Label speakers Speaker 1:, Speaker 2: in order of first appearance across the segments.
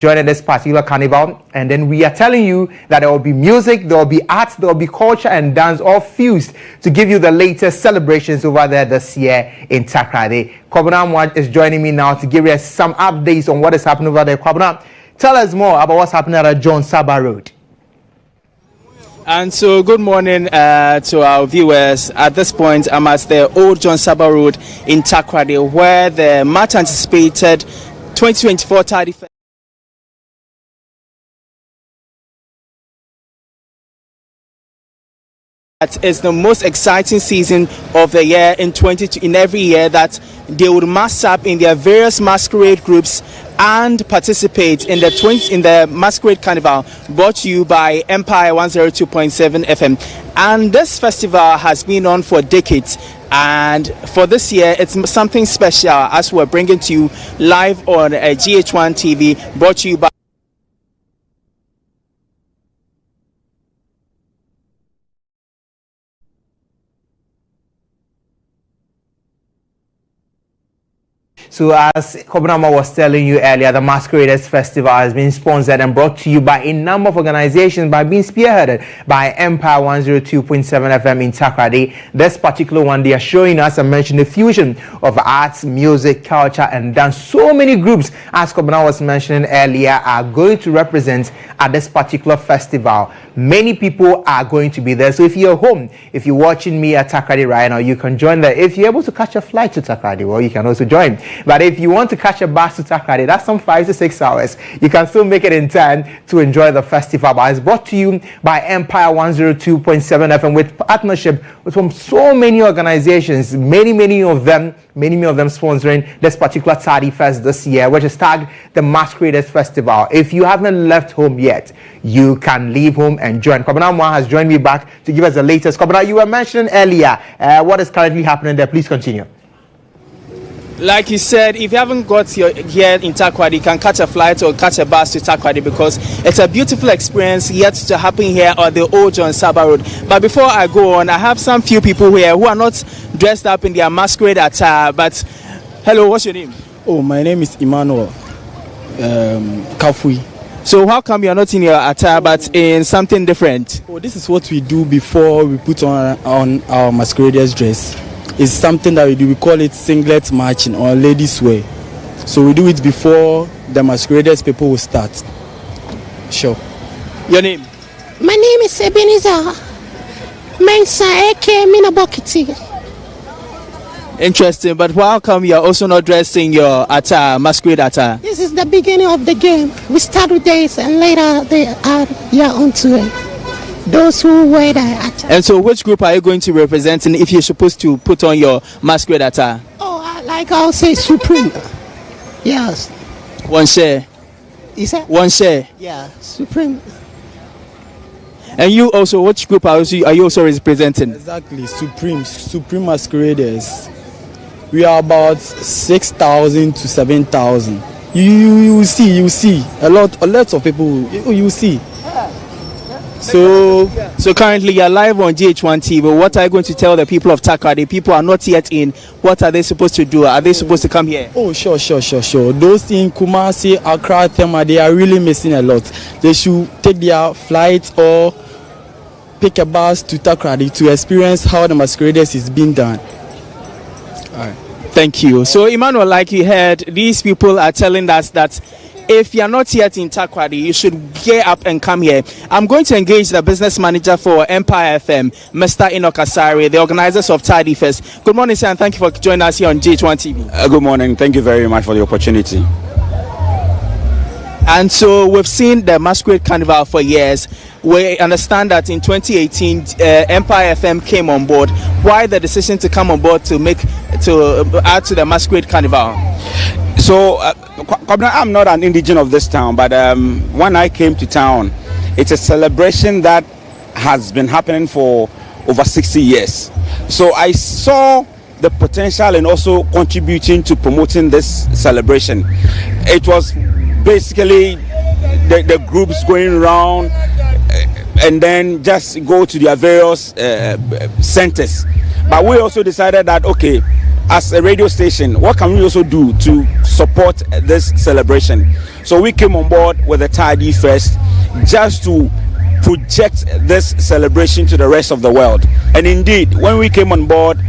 Speaker 1: joining this particular carnival, and then we are telling you that there will be music, there will be art, there will be culture and dance all fused to give you the latest celebrations over there this year in Takoradi. Kwabena is joining me now to give us some updates on what is happening over there. Kwabena, tell us more about what's happening at GHOne Saba Road.
Speaker 2: And so, good morning to our viewers. At this point, I'm at the old GHOne Saba Road in Takoradi, where the much anticipated 2024 Tardy Fest is the most exciting season of the year in every year, that they would mass up in their various masquerade groups and participate in the masquerade carnival brought to you by Empire 102.7 FM. And this festival has been on for decades, and for this year it's something special as we're bringing to you live on GHOne TV, brought to you by
Speaker 1: So as Kwabena was telling you earlier, the Masqueraders Festival has been sponsored and brought to you by a number of organizations, by being spearheaded by Empire 102.7 FM in Takoradi. This particular one, they are showing us, I mentioned, the fusion of arts, music, culture and dance. So many groups, as Kwabena was mentioning earlier, are going to represent at this particular festival. Many people are going to be there. So if you're home, if you're watching me at Takoradi right now, you can join there. If you're able to catch a flight to Takoradi, well, you can also join. But if you want to catch a bus to Takoradi, that's some 5 to 6 hours. You can still make it in time to enjoy the festival. But it's brought to you by Empire 102.7 FM with partnership with so many organizations, many of them sponsoring this particular Tardy Fest this year, which is tagged the Masqueraders Festival. If you haven't left home yet, you can leave home and join. Kwabena has joined me back to give us the latest. Kwabena, you were mentioning earlier what is currently happening there. Please continue.
Speaker 2: Like you said, if you haven't got here in Takoradi, you can catch a flight or catch a bus to Takoradi, because it's a beautiful experience yet to happen here on the old GHOne Saba Road. But before I go on, I have some few people here who are not dressed up in their masquerade attire. But hello, what's your name?
Speaker 3: Oh, my name is Emmanuel Kafui.
Speaker 2: So how come you're not in your attire but in something different?
Speaker 3: Oh, this is what we do before we put on our masqueraders dress. It's something that we do. We call it singlet marching, or ladies' wear. So we do it before the masqueraders people will start. Sure.
Speaker 2: Your name?
Speaker 4: My name is Ebenezer Mensa, aka Minabokiti.
Speaker 2: Interesting, but how come you're also not dressed in your attire, masquerade attire?
Speaker 4: This is the beginning of the game. We start with this and later they are onto it. Those who wear the attire.
Speaker 2: And so which group are you going to represent if you're supposed to put on your masquerade attire?
Speaker 4: Oh, I'll say Supreme. Yes.
Speaker 2: One share.
Speaker 4: Is that?
Speaker 2: One share.
Speaker 4: Yeah, Supreme.
Speaker 2: And you also, which group are you also representing?
Speaker 3: Exactly, Supreme Masqueraders. We are about 6,000 to 7,000. You see a lot of people. You see. So
Speaker 2: currently you're live on GHOne TV. What are you going to tell the people of Takoradi? People are not yet in. What are they supposed to do? Are they supposed to come here?
Speaker 3: Oh, sure. Those in Kumasi, Accra, Tema, they are really missing a lot. They should take their flight or pick a bus to Takoradi to experience how the masqueraders is being done.
Speaker 2: All right. Thank you. So, Emmanuel, like you heard, these people are telling us that if you're not yet in Takoradi, you should get up and come here. I'm going to engage the business manager for Empire FM, Mr. Enoch Asari, the organizers of Tardy Fest. Good morning, sir, and thank you for joining us here on GHOne TV.
Speaker 5: Good morning. Thank you very much for the opportunity.
Speaker 2: And so we've seen the Masquerade Carnival for years. We understand that in 2018, Empire FM came on board. Why the decision to come on board to add to the Masquerade Carnival?
Speaker 5: So, I'm not an indigene of this town, but when I came to town, it's a celebration that has been happening for over 60 years. So I saw the potential and also contributing to promoting this celebration. It was basically the groups going around and then just go to their various centers. But we also decided that, okay, as a radio station, what can we also do to support this celebration? So we came on board with the Tidy Fest just to project this celebration to the rest of the world. And indeed, when we came on board,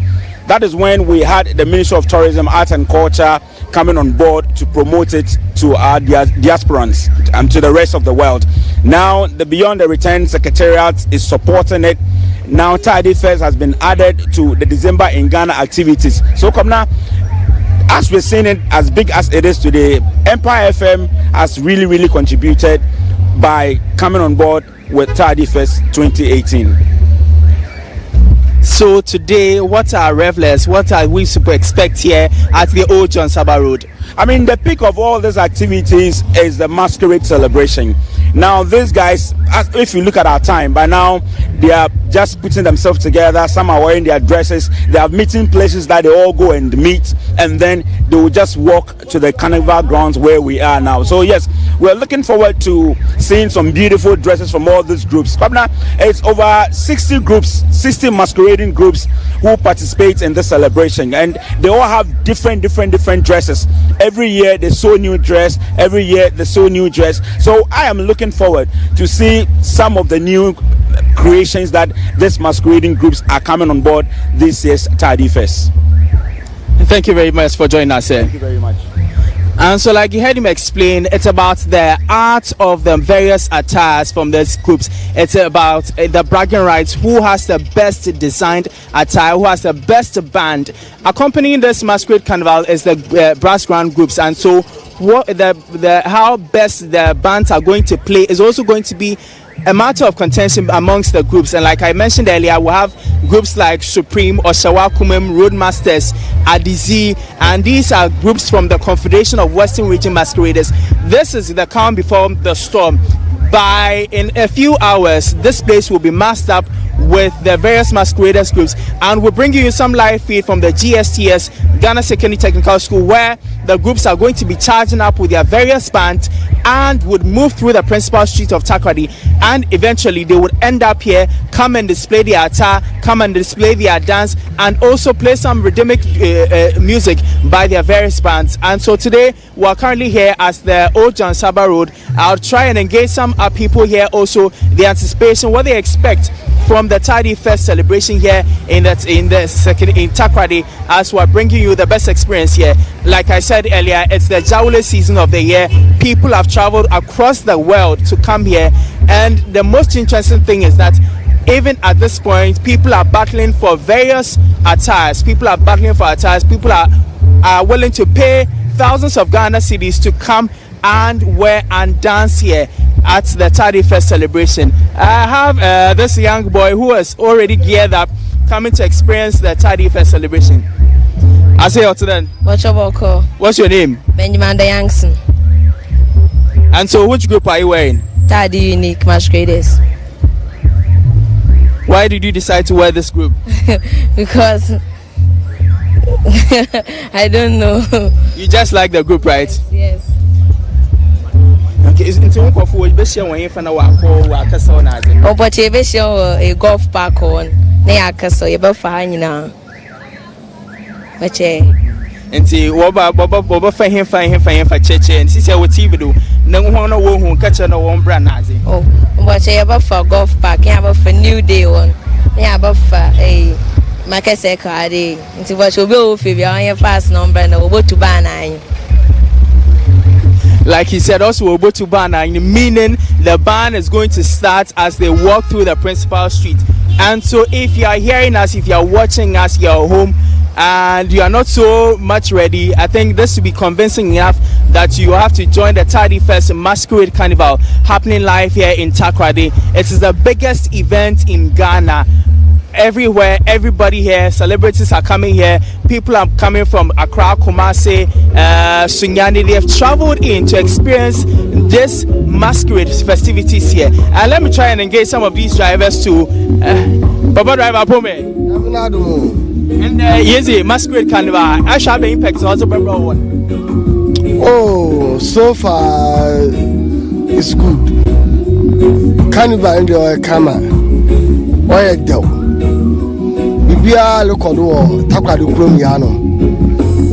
Speaker 5: that is when we had the Ministry of Tourism, Art and Culture coming on board to promote it to our diasporans and to the rest of the world. Now, the Beyond the Return Secretariat is supporting it. Now, Tidy Fest has been added to the December in Ghana activities. So, come now, as we're seeing it as big as it is today, Empire FM has really contributed by coming on board with Tidy Fest 2018.
Speaker 2: So today, what are revelers? What are we to expect here at the old John Saba Road?
Speaker 5: I mean, the peak of all these activities is the masquerade celebration. Now, these guys, if you look at our time, by now they are just putting themselves together. Some are wearing their dresses. They have meeting places that they all go and meet, and then they will just walk to the carnival grounds where we are now. So yes, we're looking forward to seeing some beautiful dresses from all these groups. Pabna, it's over 60 groups, 60 masquerading groups who participate in this celebration, and they all have different dresses. Every year they sew new dress. Every year they sew new dress. So I am looking forward to see some of the new creations that these masquerading groups are coming on board this year's Tidy Fest.
Speaker 2: Thank you very much for joining us here.
Speaker 5: Thank you very much.
Speaker 2: And so, like you heard him explain, it's about the art of the various attires from these groups. It's about the bragging rights, who has the best designed attire, who has the best band. Accompanying this masquerade carnival is the brass band groups, and so what how best the bands are going to play is also going to be a matter of contention amongst the groups. And like I mentioned earlier, we have groups like Supreme, Oshawa Kumem, Roadmasters, Adizi, and these are groups from the Confederation of Western Region Masqueraders. This is the calm before the storm. In a few hours, this place will be masked up with the various masqueraders groups, and we'll bring you some live feed from the GSTS, Ghana Secondary Technical School, where the groups are going to be charging up with their various bands and would move through the principal street of Takoradi, and eventually they would end up here, come and display their attire, come and display their dance, and also play some rhythmic music by their various bands. And so today we are currently here at the Old John Saba Road. I'll try and engage some people here also, the anticipation, what they expect from the Tidy Fest celebration here in Takoradi, as we're bringing you the best experience here. Like I said earlier, it's the Jawole season of the year. People have traveled across the world to come here, and the most interesting thing is that even at this point, people are battling for various attires. People are willing to pay thousands of Ghana cedis to come and wear and dance here at the Tidy Fest celebration. I have this young boy who is already geared up, coming to experience the Tidy Fest celebration. I say out to them. What's your name?
Speaker 6: Benjamin Youngson.
Speaker 2: And so, which group are you wearing?
Speaker 6: Tidy Unique Masqueraders.
Speaker 2: Why did you decide to wear this group?
Speaker 6: Because I don't know.
Speaker 2: You just like the group, right?
Speaker 6: Yes.
Speaker 2: Okay, is it one for you? Best when you find out what castle na.
Speaker 6: Oh, but you be sure a golf park on. Ne castle you be fine now. But
Speaker 2: nti woba fa cheche and sisi wo TV do na ho no wo hu ka che no wo mbra na aze.
Speaker 6: Oh, but you be for golf park, you be for new day one. You be for market circle ade. Nti what you be o fi bi on your fast number na wo to ban na.
Speaker 2: Like he said, also we'll go to Bana, meaning the band is going to start as they walk through the principal street. And so if you are hearing us, if you are watching us, you are home and you are not so much ready, I think this will be convincing enough that you have to join the Tidy Fest Masquerade Carnival happening live here in Takoradi. It is the biggest event in Ghana. Everywhere, everybody here, celebrities are coming here. People are coming from Accra, Kumasi, Sunyani. They have traveled in to experience this masquerade festivities here. And let me try and engage some of these drivers too. Baba driver, Pome. And yes, masquerade carnival. I shall be impact also remember one.
Speaker 7: Oh, so far it's good. Carnival in the camera. Why a devil? Bibia look on the Takoradi Chrome Yano.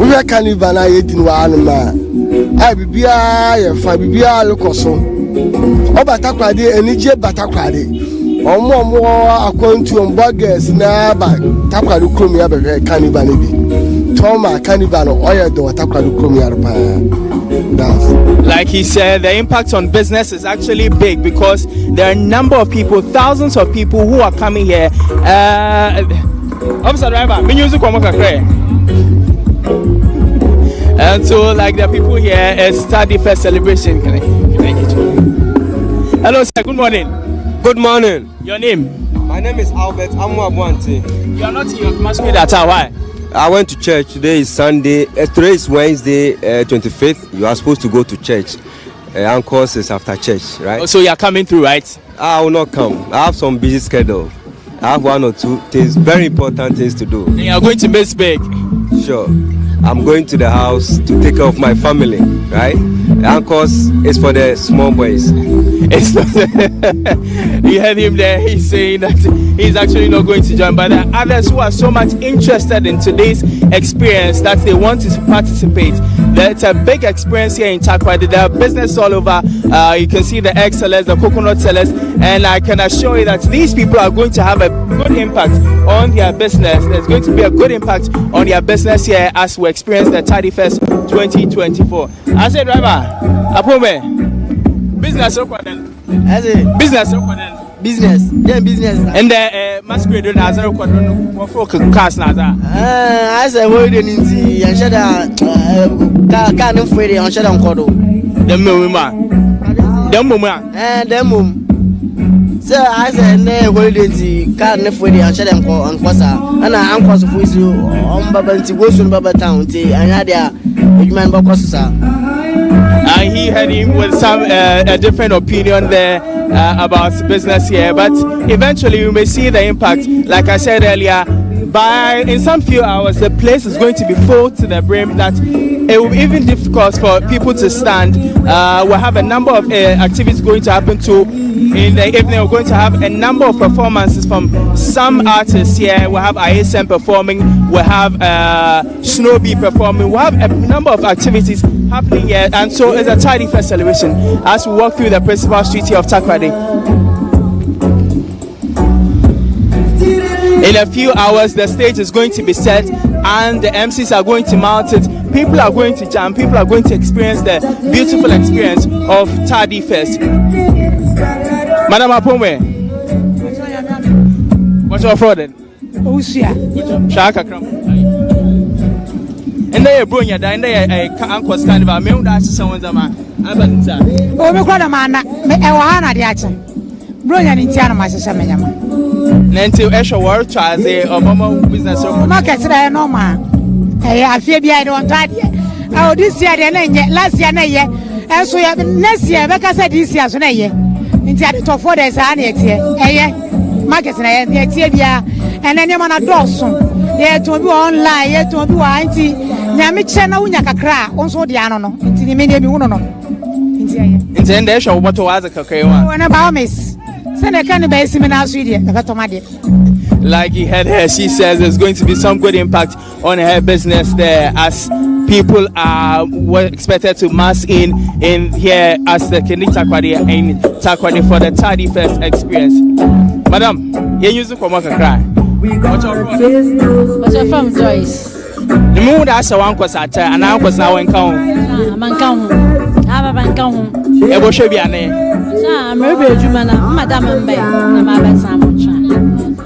Speaker 7: we carnival na ye din wa anuma ai bibia ye fa bibia lokoso o batakwade enije batakwade omo akwantu omboges na ba takwade kromi ya be carnival ne bi Toma carnival oya do takwade kromi ya pa.
Speaker 2: Like he said, the impact on business is actually big because there are a number of people, thousands of people who are coming here. Officer driver, music. And so, like the people here, it's Study Fest celebration. Hello, sir. Good morning.
Speaker 8: Good morning.
Speaker 2: Your name?
Speaker 8: My name is Albert Amwabwante.
Speaker 2: You are not in your masquerade at all. Why?
Speaker 8: I went to church. Today is Sunday. Today is Wednesday, 25th. You are supposed to go to church. Course is after church, right?
Speaker 2: Oh, so you are coming through, right?
Speaker 8: I will not come. I have some busy schedule. I have 1 or 2 things, very important things to do.
Speaker 2: And you are going to miss big.
Speaker 8: Sure. I'm going to the house to take care of my family, right? Course is for the small boys.
Speaker 2: It's not. You heard him there. He's saying that he's actually not going to join, but there are others who are so much interested in today's experience that they want to participate. It's a big experience here in Takoradi. There are business all over. You can see the egg sellers, the coconut sellers, and I can assure you that these people are going to have a good impact on their business. There's going to be a good impact on their business here as we experience the Tardy Fest 2024. I said, driver, Apome, business business
Speaker 9: then business
Speaker 2: and the masquerade has a cars now.
Speaker 9: I said, what do you need? And shut down can't afraid on shut down Kodo.
Speaker 2: The moment,
Speaker 9: and the mum. Sir, I said, no, what do you need? Can't afraid on shut down on Kosa, and I'm cross with you on Babanti Wilson Baba Town, and Nadia, man Bacosa.
Speaker 2: He had him with some a different opinion there about business here, but eventually you may see the impact. Like I said earlier, in some few hours the place is going to be full to the brim that it will be even difficult for people to stand. We'll have a number of activities going to happen too. In the evening we're going to have a number of performances from some artists here. We'll have ISM performing, we'll have Snowbee performing, we'll have a number of activities happening here, and so it's a Tardy Fest celebration as we walk through the principal street here of Takoradi. In a few hours the stage is going to be set and the MCs are going to mount it. People are going to jam, people are going to experience the beautiful experience of Tardy Fest. Madam Apomwe, what's your fraud then? Shaka Kram. And they are bringing you down there a Uncle's Carnival. Me and someone's a man. I'm a man.
Speaker 10: Ewana diacha. Bronya ni tiana masesa menyama.
Speaker 2: Nanti esho world try say Obama business open.
Speaker 10: Ma kesira no ma. Afie bia de on tade. This year de na nye, last year na ye. Enso ya next year be ka say this year so na ye. Nti ade to for the sa na etie. Market na ye etie bia. Enene ma na doso. Ye to bi online, ye to bi wa anti. Nyame che na unya kakra, onso de ano no. Nti ni me de bi wono no. Nti aye.
Speaker 2: Nti ende esho oboto waza kakra wa.
Speaker 10: Wona ba o miss. Like he
Speaker 2: had her, she says there's going to be some good impact on her business there as people were expected to mass in here as the Kendi Takoradi in Takoradi for the Tardy Fest experience. Madam, you use the Komaka cry. What's your
Speaker 11: from Joyce?
Speaker 2: The moon that's a one was at and I was now in count. It will show you
Speaker 11: Madam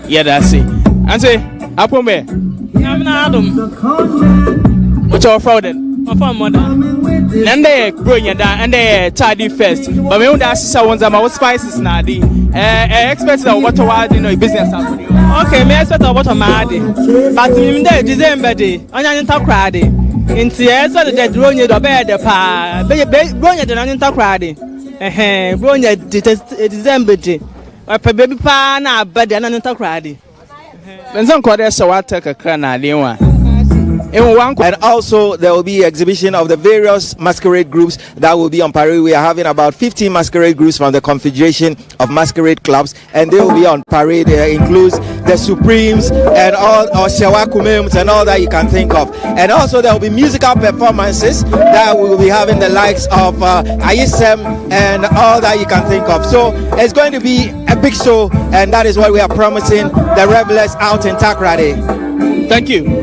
Speaker 2: yeah, that's it. And say, Apome, I'm not Adam. What's your fraud then?
Speaker 11: From mother.
Speaker 2: And they bring you down and they Tardy Fest. But me want to ask someone's about spices now. Expect that what to business happening.
Speaker 11: Okay, me expect what to mad. But in the December day, onion Takoradi. In Tiesa, the Dronia, the bed, the pa, Bronya, the onion Takoradi. Bronya, December day. Or baby pa, now, but the onion Takoradi.
Speaker 2: When some call us a water, a crana, And also there will be exhibition of the various masquerade groups that will be on parade. We are having about 15 masquerade groups from the Confederation of Masquerade Clubs, and they will be on parade. It includes the Supremes and all Shawakumems and all that you can think of. And also there will be musical performances that we will be having the likes of Ayisem and all that you can think of. So it's going to be a big show, and that is what we are promising the revelers out in Takoradi.
Speaker 12: Thank you.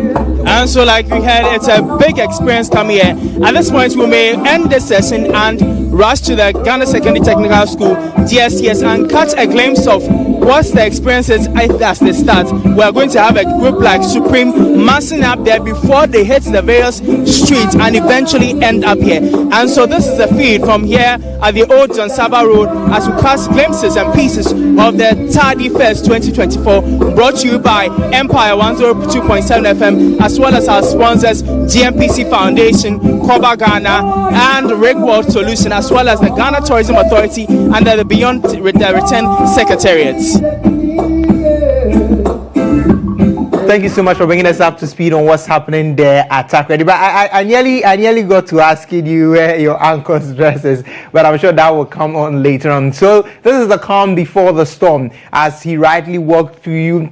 Speaker 12: And so, like we heard, it's a big experience coming here. At this point, we may end this session and rush to the Ghana Secondary Technical School, GSCS, and catch a glimpse of what the experience is as they start. We are going to have a group like Supreme massing up there before they hit the various streets and eventually end up here. And so this is the feed from here at the Old John Saba Road as we catch glimpses and pieces of the Tardy Fest 2024, brought to you by Empire 102.7 FM, as well as our sponsors GMPC Foundation, Koba Ghana, and Rigworld Solution, as well as the Ghana Tourism Authority under the Beyond the Return Secretariat.
Speaker 1: Thank you so much for bringing us up to speed on what's happening there at Takoradi. But I nearly got to asking you where your uncle's dress is, but I'm sure that will come on later on. So this is the calm before the storm, as he rightly walked you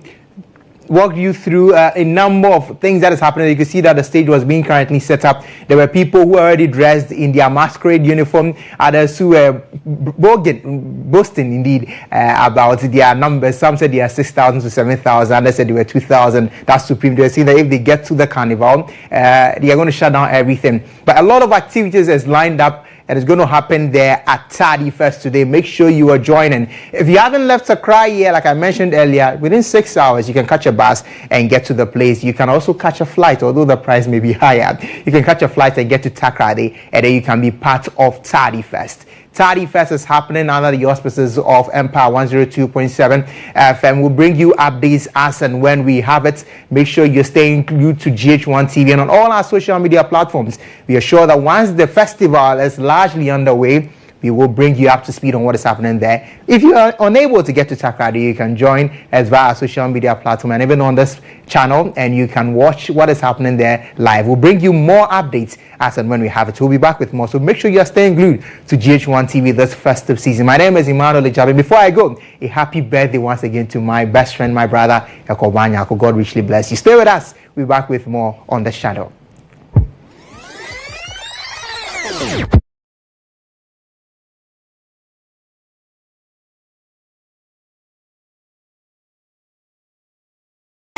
Speaker 1: through a number of things that is happening. You can see that the stage was being currently set up. There were people who were already dressed in their masquerade uniform, others who were boasting indeed about their numbers. Some said they are 6,000 to 7,000, others said they were 2,000. That's Supreme. They were saying that if they get to the carnival, they are going to shut down everything. But a lot of activities is lined up, and it's going to happen there at Tardy Fest today. Make sure you are joining. If you haven't left Accra yet, like I mentioned earlier, within 6 hours, you can catch a bus and get to the place. You can also catch a flight, although the price may be higher. You can catch a flight and get to Takoradi, and then you can be part of Tardy Fest. Tardy Fest is happening under the auspices of Empire 102.7 FM. We'll bring you updates as and when we have it. Make sure you're staying glued to GHOne TV and on all our social media platforms. We are sure that once the festival is largely underway, we will bring you up to speed on what is happening there. If you are unable to get to Takoradi, you can join us via our social media platform and even on this channel, and you can watch what is happening there live. We'll bring you more updates as and when we have it. We'll be back with more, so make sure you're staying glued to GHOne TV this festive season. My name is Emmanuel Ejabi. Before I go, a happy birthday once again to my best friend, my brother, Ekobanya. God richly bless you. Stay with us. We'll be back with more on The Shadow.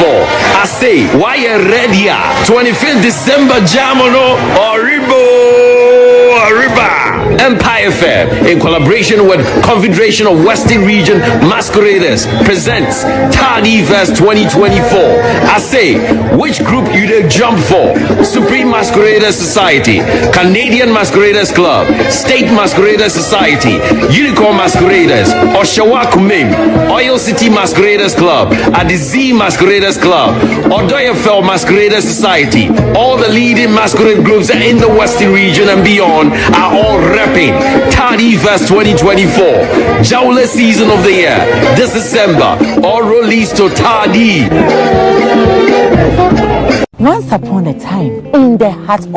Speaker 13: I say, why you ready? 25th December, Jamono, Arriba. Empire Fair, in collaboration with Confederation of Western Region Masqueraders, presents Tardy Fest 2024. I say, which group you did jump for? Supreme Masqueraders Society, Canadian Masqueraders Club, State Masqueraders Society, Unicorn Masqueraders, Oshawakumim, Oil City Masqueraders Club, Adizi Masqueraders Club, Odoyafel Masqueraders Society. All the leading masquerade groups in the Western region and beyond are all repping Tardy Fest 2024. Jowle season of the year, this December. All released to Tardy.
Speaker 14: Once upon a time, in the heart of